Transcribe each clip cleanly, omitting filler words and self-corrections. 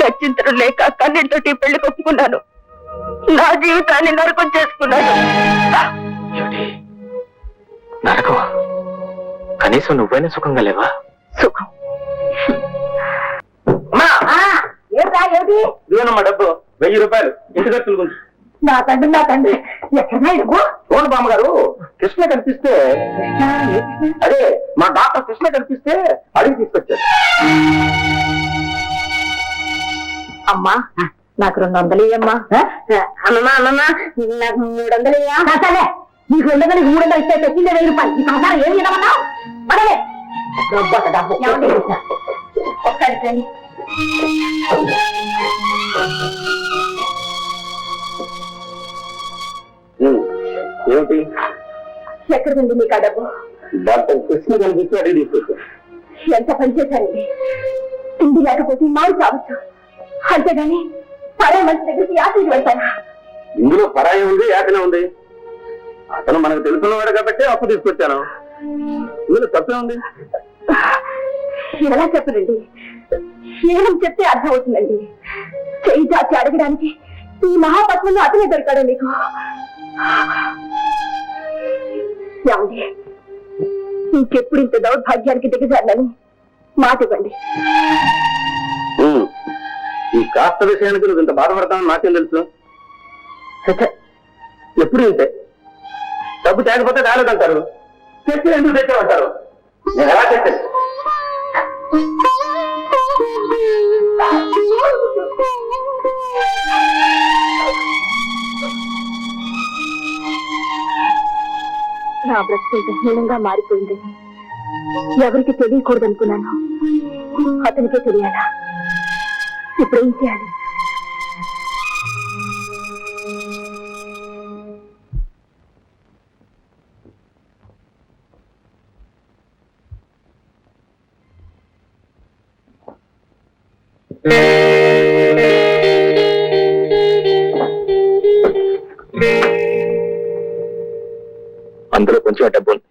గచ్చింతరం లేక కన్నీటితోటి పెళ్లి కొప్పుకున్నాను. నా జీవితాన్ని నరకం చేసుకున్నాను. నరకం? కనీసం నువ్వైనా సుఖంగా లేవా? సుఖం ఇదిగోనమ్మా డబ్బు, 1000 రూపాయలు ఇంటి ఖర్చులు గురించి. నా తండ్రి ఎక్కడా చూడు బామ్మగారు, కృష్ణ కనిపిస్తే, అదే మా డాక్టర్ కృష్ణ కనిపిస్తే అడిగి తీసుకొచ్చారు. అమ్మా నాకు 200 ఇయ్యమ్మా. అమ్మమ్మా నాకు 300 ఇయ్యా. సరే నీకు 200 300 ఇస్తే తెచ్చిందే 1000 రూపాయలు. ఈ సంసారం ఏమి ఇవ్వమన్నావు? మనమే డబ్బు ఒక్కడి ఏమిటి? ఎక్కడుంది మీకు ఆ డబ్బు? డాక్టర్ కృష్ణ కనిపిస్తే అడిగి తీసుకొచ్చారు. ఎంత పని చేశారండి. తిండి లేకపోతే మాకు కావచ్చు, అంతేగాని పరే మనిషి దగ్గరికి యాత్రికి వెళ్తానా? ఇందులో పరాయి ఉంది, యాతన ఉంది. అతను మనకు తెలుసున్నవాడు కాబట్టి అప్పు తీసుకొచ్చాను. ఇందులో తప్పే ఉంది. ఎలా చెప్పనండి? ఏమని చెప్తే అర్థం అవుతుందండి. చేయి చాచి అడగడానికి ఈ మహాపత్మంలో అతనే దొరికాడు మీకు. ఏమండి, ఇంకెప్పుడు ఇంత దౌర్భాగ్యానికి దిగజారని మాట ఇవ్వండి. ఈ కాస్త విషయానికి నువ్వు ఇంత బాధపడతామని నాకేం తెలుసు? ఎప్పుడు ఇంతే. డబ్బు తేకపోతే రాలేదంటారు, తెచ్చి ఎందుకు తెచ్చామంటారు. నేను ఎలా తెచ్చాను? నా బ్రతుకు హీనంగా మారిపోయింది. ఎవరికి తెలియకూడదనుకున్నాను, అతనికే తెలియాలా? ఇప్పుడు ఏం చేయాలి? అందులో కొంచెం డబ్బు ఉంది,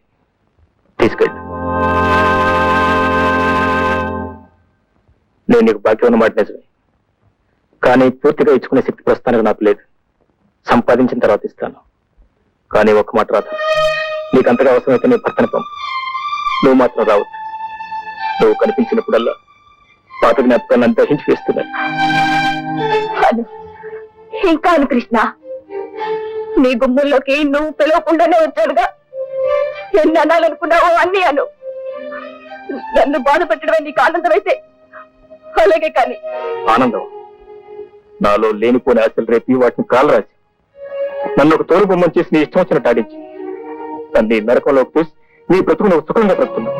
తీసుకెళ్ళి. నేను నీకు బాకీ ఉన్న మాట నిజమే, కానీ పూర్తిగా ఇచ్చుకునే శక్తి ప్రస్తుతానికి నాకు లేదు. సంపాదించిన తర్వాత ఇస్తాను. కానీ ఒక్క మాట రాదు, నీకు అంతగా అవసరమైతే నీ భర్తను పంపు. నువ్వు మాత్రం రావద్దు. నువ్వు కనిపించినప్పుడల్లా పాత జ్ఞాపకాలను దహించి వేస్తున్నాను. ఇంకా అను కృష్ణ, నీ గుమ్ముల్లోకి నువ్వు పిలవకుండానే వచ్చానుగా. ఎన్ని అనాలనుకున్నావో అన్ని అను. నన్ను బాధ పెట్టడమే నీకు ఆనందమైతే అలాగే. కానీ ఆనందం? నాలో లేనిపోని ఆశలు రేపి వాటిని కాలు రాసి నన్ను ఒక తోలు బొమ్మను చేసి నీ ఇష్టం వచ్చినట్టు ఆడించి నన్ను నీ నరకంలోకి చూసి నీ బ్రతుకు నువ్వు సుఖంగా బ్రతుకున్నావు.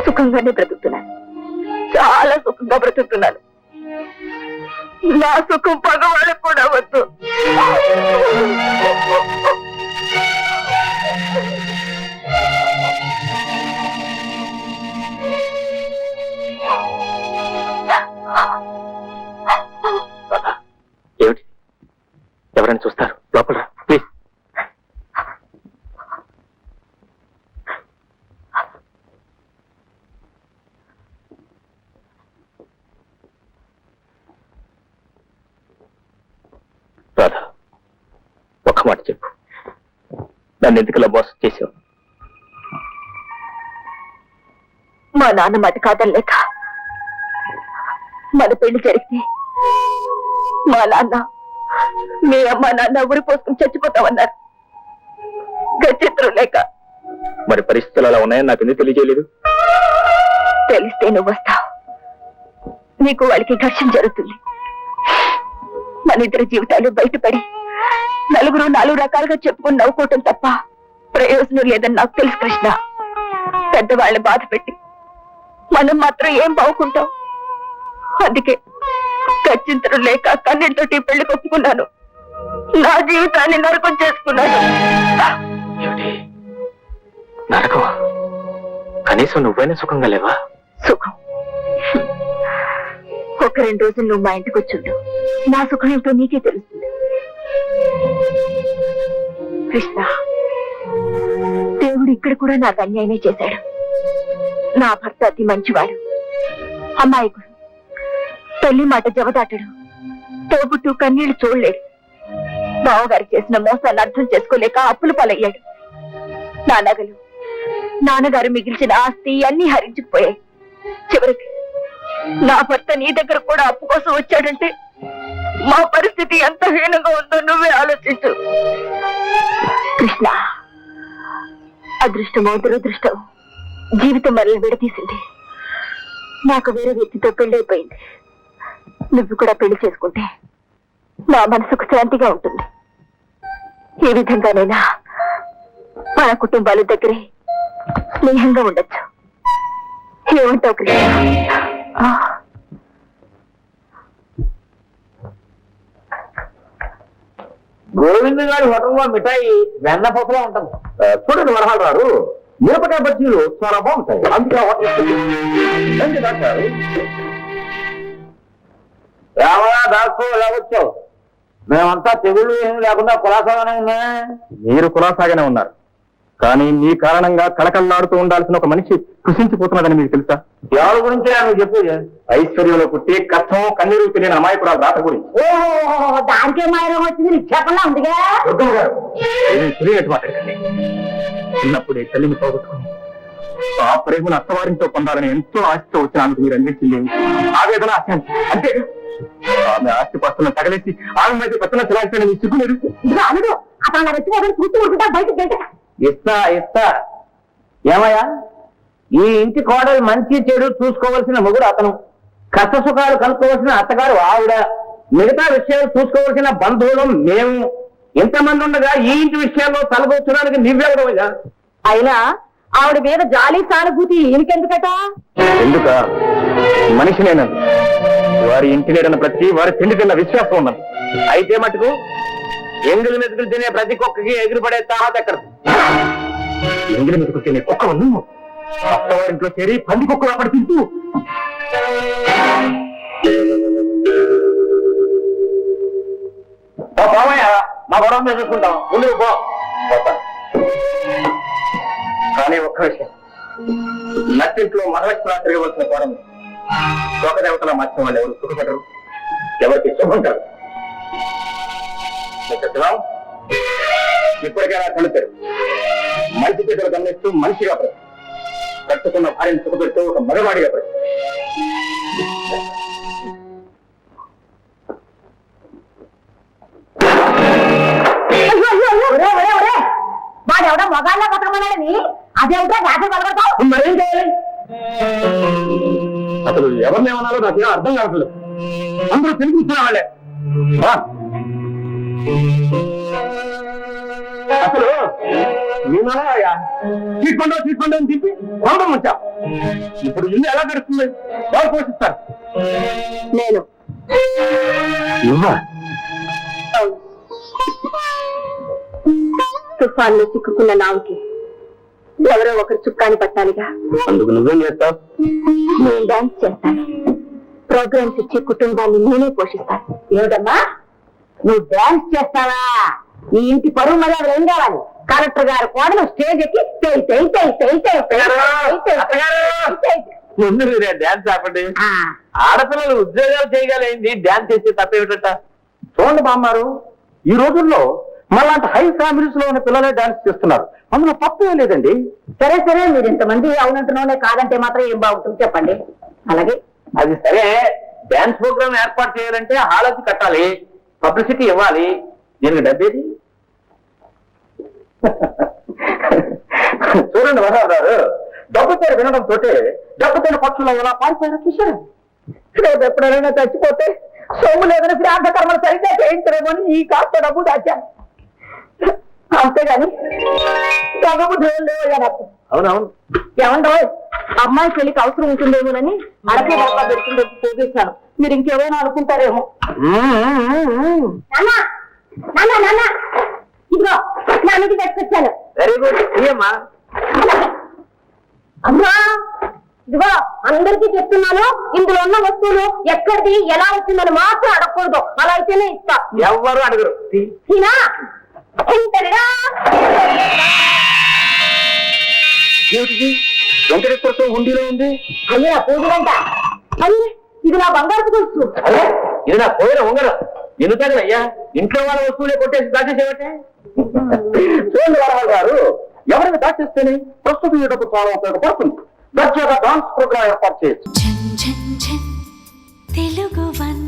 సుఖంగానే బ్రతుకుతున్నాను, చాలా సుఖంగా బ్రతుకుతున్నాను. నా సుఖం పగవాళ్ళకు కూడా వద్దు. ఏమిటి? ఎవరైనా చూస్తారు, లోపల ప్లీజ్. రాధా, ఒక్క మాట చెప్పు, నన్ను ఎందుకలా మోసం చేసావు? మా నాన్న మాట కాదనలేక మన పెళ్లి జరిగితే మా నాన్న మీ అమ్మ నాన్న ఊరి పోసుకుని చచ్చిపోతామన్నారు. గచ్చిత్రం లేక. మరి పరిస్థితులు అలా ఉన్నాయని నాకు ఎందుకు తెలియజేయలేదు? తెలిస్తే నువ్వు వస్తావు, నీకు వాళ్ళకి ఘర్షణ జరుగుతుంది. మన ఇద్దరి జీవితాలు బయటపడి నలుగురు 4 రకాలుగా చెప్పుకుని నవ్వుకోవటం తప్ప ప్రయోజనం లేదని నాకు తెలుసు కృష్ణ. పెద్దవాళ్ళని బాధ పెట్టి మనం మాత్రం ఏం బాగుకుంటాం? అందుకే గచ్చింతరం లేక కన్నీటితోటి పెళ్లి కొప్పుకున్నాను. నా జీవితాన్ని నరకం చేసుకున్నాను. నరకం? కనీసం నువ్వైనా సుఖంగా లేవా? సుఖం? ఒక 2 రోజులు నువ్వు మా ఇంటికి వచ్చుండు, నా సుఖం ఏమిటో నీకే తెలుస్తుంది. కృష్ణ, దేవుడు ఇక్కడ కూడా నాకు అన్యాయమే చేశాడు. నా భర్త అతి మంచివాడు, అమాయకుడు, తల్లి మాట జవదాటడు, తోబుట్టు కన్నీళ్లు చూడలేడు. బావగారు చేసిన మోసాన్ని అర్థం చేసుకోలేక అప్పులు పాలయ్యాడు. నా నగలు, నాన్నగారు మిగిల్చిన ఆస్తి అన్నీ హరించుకుపోయాయి. చివరికి నా భర్త నీ దగ్గర కూడా అప్పు కోసం వచ్చాడంటే మా పరిస్థితి ఎంత హీనంగా ఉందో నువ్వే ఆలోచించు. కృష్ణ, అదృష్టమో దురదృష్టం జీవితం మనల్ని విడతీసింది. నాకు వేరే వ్యక్తితో పెళ్ళైపోయింది. నువ్వు కూడా పెళ్లి చేసుకుంటే నా మనసుకు శాంతిగా ఉంటుంది. ఏ విధంగానైనా మన కుటుంబాల దగ్గరే స్నేహంగా ఉండొచ్చు. ఏమంటావు కృష్ణ? గోవింద్ గారి హోటల్లో మిఠాయి వెన్న పప్పులో ఉంటుంది. చూడండి వరహాలు రారు, మిరపకాయ బజ్జీలు చాలా బాగుంటాయి. అందుకే హోటల్ డాక్టర్ రామా దాసు ఎలా వచ్చావు? మేమంతా తెగుళ్ళు ఏమి లేకుండా కులాసాగానే ఉన్నా. మీరు కులాసాగానే ఉన్నారు, కానీ మీ కారణంగా కళకళలాడుతూ ఉండాల్సిన ఒక మనిషి కృషించిపోతున్నదని మీకు తెలుసా? ఎవరి గురించి నువ్వు చెప్పేది? ఐశ్వర్యంలో పుట్టి కష్టం కన్నీరు తెలియని అమాయకురాలు రాత గురించి. ఓహో, దానికే మాయరం వచ్చింది. నీకు చెప్పలా ఉందిగా. దుర్గమ్మ గారు, ఏమీ తెలియనట్టు మాట్లాడకండి. చిన్నప్పుడే తల్లిని పోగొట్టుకుని ఆ ప్రేమను అత్తవారింతో పొందాలని ఎంతో ఆశతో వచ్చిన ఆమెకు మీరు అందించింది ఆవేదన, అశాంతి. అంతే, ఆమె ఆస్తి పస్తులను తగలేసి ఆమె మధ్య పత్తున చలాల్సిన మీ సిగ్గు లేదు. అతను అతను వచ్చి కూర్చు కూర్చుంటా బయటకు ఇస్తా ఏమయ్యా, ఈ ఇంటి కోడలు మంచి చెడు చూసుకోవలసిన మొగుడు అతను, కష్ట సుఖాలు కనుక్కోవలసిన అత్తగారు ఆవిడ, మిగతా విషయాలు చూసుకోవలసిన బంధువులు మేము. ఇంతమంది ఉండగా ఈ ఇంటి విషయాల్లో తలగొచ్చడానికి నువ్వెవడమయ్యా? అయినా ఆవిడ మీద జాలి సానుభూతి ఈయనకెందుకట? ఎందుక మనిషి నేనది, వారి ఇంటి నేడన్న ప్రతి వారి తిండి తిన్న విశ్వాసం ఉన్నది. అయితే మటుకు ఎంగిలి మెతుకులు తినే ప్రతి కుక్కకి ఎగిరిపడే తాహత ఎక్కడ? ఎంగిలి మెతుకు తినే కుక్క నువ్వు అత్తవారింట్లో చేరి పంది కుక్కలు అప్పటి తింటూ. మా గొడవ మీద చూసుకుంటాం, ముందుకు పో. కానీ ఒక్క విషయం, నట్టింట్లో మహాలక్ష్మి తిరగవలసిన కోణం లోకదేవతల మార్చిన వాళ్ళు ఎవరు సుఖపడరు, ఎవరికి శుభం కాదు. ఇప్పటికైనా కలుతారు. మంచి చేతులు గమనిస్తూ మనిషిగా ప్రతి కట్టుకున్న భార్యను సుఖపెడుతూ ఒక మగవాడిగా ప్రతి. వాడెవడో మొగాళ్ళ బతకమన్నాడని అదేమిటో వ్యాధి పలకడతావు? మరేం చేయాలి? అసలు ఎవరిని ఏమన్నారో నాకేం అర్థం కావట్లేదు. అందరూ తెలుగుతున్న వాళ్ళే. అసలు నేనయ్యా తీసుకోండి అని చెప్పి కోపం వచ్చా. ఇప్పుడు ఇల్లు ఎలా గడుస్తుంది? ఎవరు పోషిస్తారు? నేను నువ్వా? తుఫాన్లో చిక్కుకున్న నావుకి ఎవరో ఒకరు చుక్కాని పట్టాలిగా. అందుకు నువ్వేం చేస్తావు? నేను డాన్స్ చేస్తాను. ప్రోగ్రామ్స్ ఇచ్చి కుటుంబాన్ని నేనే పోషిస్తాను. ఏమిటమ్మా, నువ్వు డాన్స్ చేస్తావా? ఈ ఇంటి పరువు మర్యాదలు ఏం కావాలి? కలెక్టర్ గారు కోడలు స్టేజ్ ఎక్కి ముందు మీరే డాన్స్ ఆపండి. ఆడపిల్లలు ఉద్యోగాలు చేయగలిగింది డాన్స్ చేస్తే తప్పేమిట? చూడండి బామ్మారు, ఈ రోజుల్లో మళ్ళాంటి హై ఫ్యామిలీస్ లో ఉన్న పిల్లలే డాన్స్ చేస్తున్నారు. అందులో తప్పే లేదండి. సరే మీరు ఇంతమంది అవునంటున్నానే కాదంటే మాత్రం ఏం బాగుంటుంది చెప్పండి. అలాగే అది సరే, డాన్స్ ప్రోగ్రామ్ ఏర్పాటు చేయాలంటే హాలతి కట్టాలి, పబ్లిసిటీ ఇవ్వాలి. దీనికి డబ్బేది? చూడండి వరరావు గారు, డబ్బు పేరు వినడం తోటే డబ్బుతోని పక్షులు ఎలా పారిపోయినా చూశారు. రేపు ఎప్పుడైనా చచ్చిపోతే సొమ్ము లేదని శ్రాద్ధ కర్మలు సరిగ్గా చేయించరేమో అని ఈ కాస్త డబ్బు దాచాను. అంతేగాని డబ్బు లేవయ్యా నాకు. అవునవును. ఏమండో అమ్మాయి పెళ్లికి అవసరం ఉంటుందేమోనని అడప డబ్బా పెట్టుకుంటే పోగేశాను. మీరు ఇంకేమైనా అనుకుంటారేమో. ఇదిగో నా మీద తెచ్చుకొచ్చాను. Very good. ఏమ్మా? అమ్మా ఇదిగో అందరికీ చెప్తున్నాను, ఇందులో ఉన్న వస్తువులు ఎక్కడిది ఎలా వచ్చిందని మాత్రం అడగకూడదు. అలా అయితేనే ఇస్తా. ఎవ్వరు అడగరు. ఏమిటి వెంకటేశ్వర స్వామి హుండీలో ఉంది. అయ్యా పూజలంట. అయ్యే ఇది నా బంగారు గొలుసు. అరే ఇది నా పోయిన ఉంగరం. ఎందుకని అయ్యా ఇంట్లో వాళ్ళ వస్తువులే కొట్టేసి దాచేసేవటే? చూడండి వరహాల్ గారు, ఎవరిని దాచేస్తేనే ప్రస్తుతం ఈ డబ్బు చాలా ఉపయోగపడుతుంది. దర్జాగా డాన్స్ ప్రోగ్రామ్ ఏర్పాటు చేయొచ్చు. తెలుగు వన్